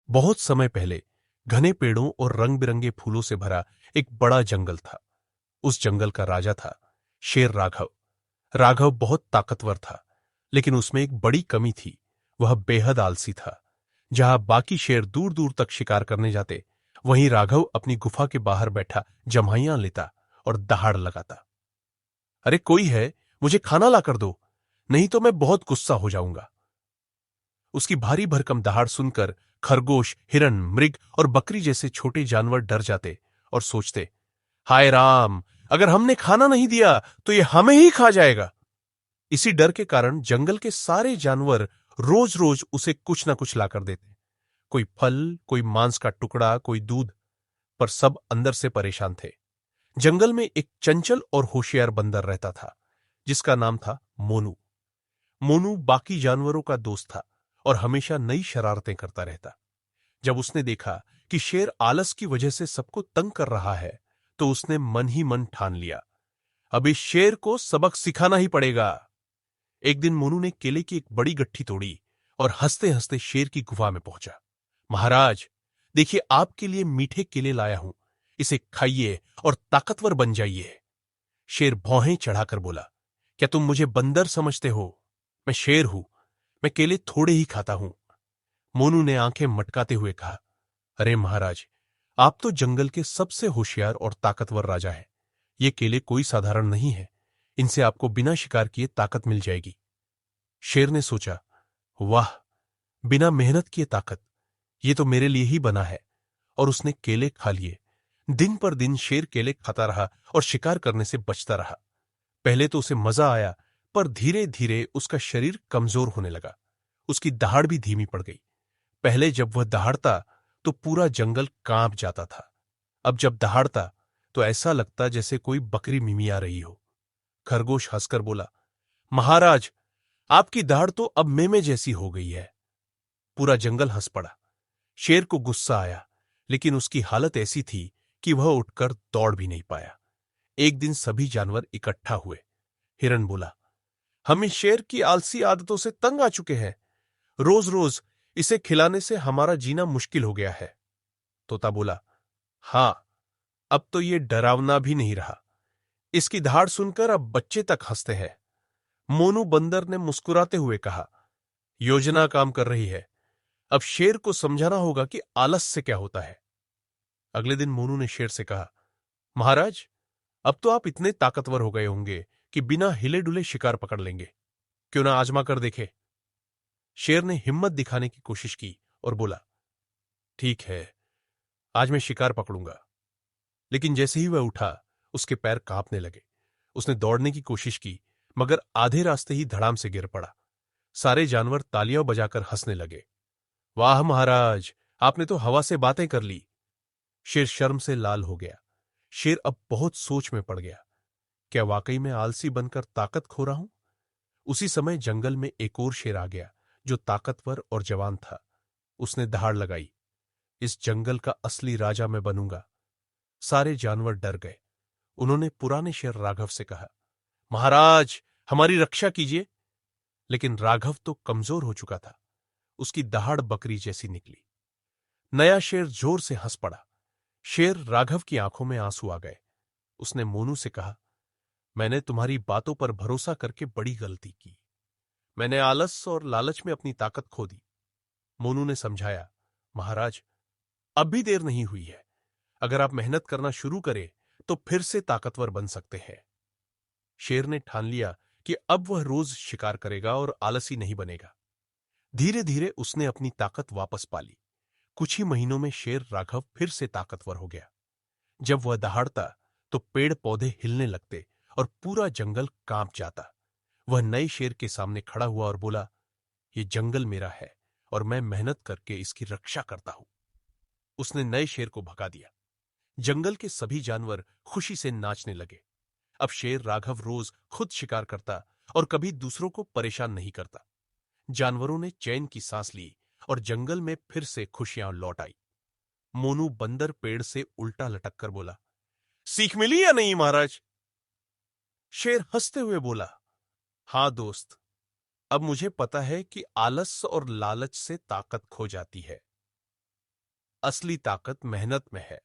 बहुत समय पहले घने पेड़ों और रंग बिरंगे फूलों से भरा एक बड़ा जंगल था। उस जंगल का राजा था शेर राघव। राघव बहुत ताकतवर था, लेकिन उसमें एक बड़ी कमी थी। वह बेहद आलसी था। जहां बाकी शेर दूर दूर तक शिकार करने जाते, वहीं राघव अपनी गुफा के बाहर बैठा जम्हाइयां लेता और दहाड़ लगाता। अरे कोई है, मुझे खाना लाकर दो, नहीं तो मैं बहुत गुस्सा हो जाऊंगा। उसकी भारी भरकम दहाड़ सुनकर खरगोश, हिरण, मृग और बकरी जैसे छोटे जानवर डर जाते और सोचते, हाय राम, अगर हमने खाना नहीं दिया तो ये हमें ही खा जाएगा। इसी डर के कारण जंगल के सारे जानवर रोज रोज उसे कुछ ना कुछ लाकर देते। कोई फल, कोई मांस का टुकड़ा, कोई दूध, पर सब अंदर से परेशान थे। जंगल में एक चंचल और होशियार बंदर रहता था, जिसका नाम था मोनू। मोनू बाकी जानवरों का दोस्त था और हमेशा नई शरारतें करता रहता। जब उसने देखा कि शेर आलस की वजह से सबको तंग कर रहा है, तो उसने मन ही मन ठान लिया, अब इस शेर को सबक सिखाना ही पड़ेगा। एक दिन मोनू ने केले की एक बड़ी गट्ठी तोड़ी और हंसते हंसते शेर की गुफा में पहुंचा। महाराज, देखिए आपके लिए मीठे केले लाया हूं, इसे खाइए और ताकतवर बन जाइए। शेर भौहें चढ़ाकर बोला, क्या तुम मुझे बंदर समझते हो? मैं शेर हूं, मैं केले थोड़े ही खाता हूं। मोनू ने आंखें मटकाते हुए कहा, अरे महाराज, आप तो जंगल के सबसे होशियार और ताकतवर राजा हैं। ये केले कोई साधारण नहीं है, इनसे आपको बिना शिकार किए ताकत मिल जाएगी। शेर ने सोचा, वाह, बिना मेहनत किए ताकत, ये तो मेरे लिए ही बना है। और उसने केले खा लिए। दिन पर दिन शेर केले खाता रहा और शिकार करने से बचता रहा। पहले तो उसे मजा आया, पर धीरे धीरे उसका शरीर कमजोर होने लगा। उसकी दहाड़ भी धीमी पड़ गई। पहले जब वह दहाड़ता तो पूरा जंगल कांप जाता था। अब जब दहाड़ता तो ऐसा लगता जैसे कोई बकरी मिमिया रही हो। खरगोश हंसकर बोला, महाराज, आपकी दहाड़ तो अब मेमे जैसी हो गई है। पूरा जंगल हंस पड़ा। शेर को गुस्सा आया, लेकिन उसकी हालत ऐसी थी कि वह उठकर दौड़ भी नहीं पाया। एक दिन सभी जानवर इकट्ठा हुए। हिरन बोला, हम इस शेर की आलसी आदतों से तंग आ चुके हैं। रोज रोज इसे खिलाने से हमारा जीना मुश्किल हो गया है। तोता बोला, हां, अब तो ये डरावना भी नहीं रहा। इसकी दहाड़ सुनकर अब बच्चे तक हंसते हैं। मोनू बंदर ने मुस्कुराते हुए कहा, योजना काम कर रही है। अब शेर को समझाना होगा कि आलस से क्या होता है। अगले दिन मोनू ने शेर से कहा, महाराज, अब तो आप इतने ताकतवर हो गए होंगे कि बिना हिले डुले शिकार पकड़ लेंगे। क्यों ना आजमा कर देखे। शेर ने हिम्मत दिखाने की कोशिश की और बोला, ठीक है, आज मैं शिकार पकड़ूंगा। लेकिन जैसे ही वह उठा, उसके पैर कांपने लगे। उसने दौड़ने की कोशिश की, मगर आधे रास्ते ही धड़ाम से गिर पड़ा। सारे जानवर तालियां बजाकर हंसने लगे। वाह महाराज, आपने तो हवा से बातें कर ली। शेर शर्म से लाल हो गया। शेर अब बहुत सोच में पड़ गया, क्या वाकई में आलसी बनकर ताकत खो रहा हूं? उसी समय जंगल में एक और शेर आ गया, जो ताकतवर और जवान था। उसने दहाड़ लगाई, इस जंगल का असली राजा मैं बनूंगा। सारे जानवर डर गए। उन्होंने पुराने शेर राघव से कहा, महाराज, हमारी रक्षा कीजिए। लेकिन राघव तो कमजोर हो चुका था। उसकी दहाड़ बकरी जैसी निकली। नया शेर जोर से हंस पड़ा। शेर राघव की आंखों में आंसू आ गए। उसने मोनू से कहा, मैंने तुम्हारी बातों पर भरोसा करके बड़ी गलती की। मैंने आलस और लालच में अपनी ताकत खो दी। मोनू ने समझाया, महाराज, अब भी देर नहीं हुई है। अगर आप मेहनत करना शुरू करें तो फिर से ताकतवर बन सकते हैं। शेर ने ठान लिया कि अब वह रोज शिकार करेगा और आलसी नहीं बनेगा। धीरे धीरे उसने अपनी ताकत वापस पा ली। कुछ ही महीनों में शेर राघव फिर से ताकतवर हो गया। जब वह दहाड़ता तो पेड़ पौधे हिलने लगते और पूरा जंगल कांप जाता। वह नए शेर के सामने खड़ा हुआ और बोला, ये जंगल मेरा है और मैं मेहनत करके इसकी रक्षा करता हूं। उसने नए शेर को भगा दिया। जंगल के सभी जानवर खुशी से नाचने लगे। अब शेर राघव रोज खुद शिकार करता और कभी दूसरों को परेशान नहीं करता। जानवरों ने चैन की सांस ली और जंगल में फिर से खुशियां लौट आई। मोनू बंदर पेड़ से उल्टा लटक कर बोला, सीख मिली या नहीं महाराज? शेर हंसते हुए बोला, हां दोस्त, अब मुझे पता है कि आलस और लालच से ताकत खो जाती है। असली ताकत मेहनत में है।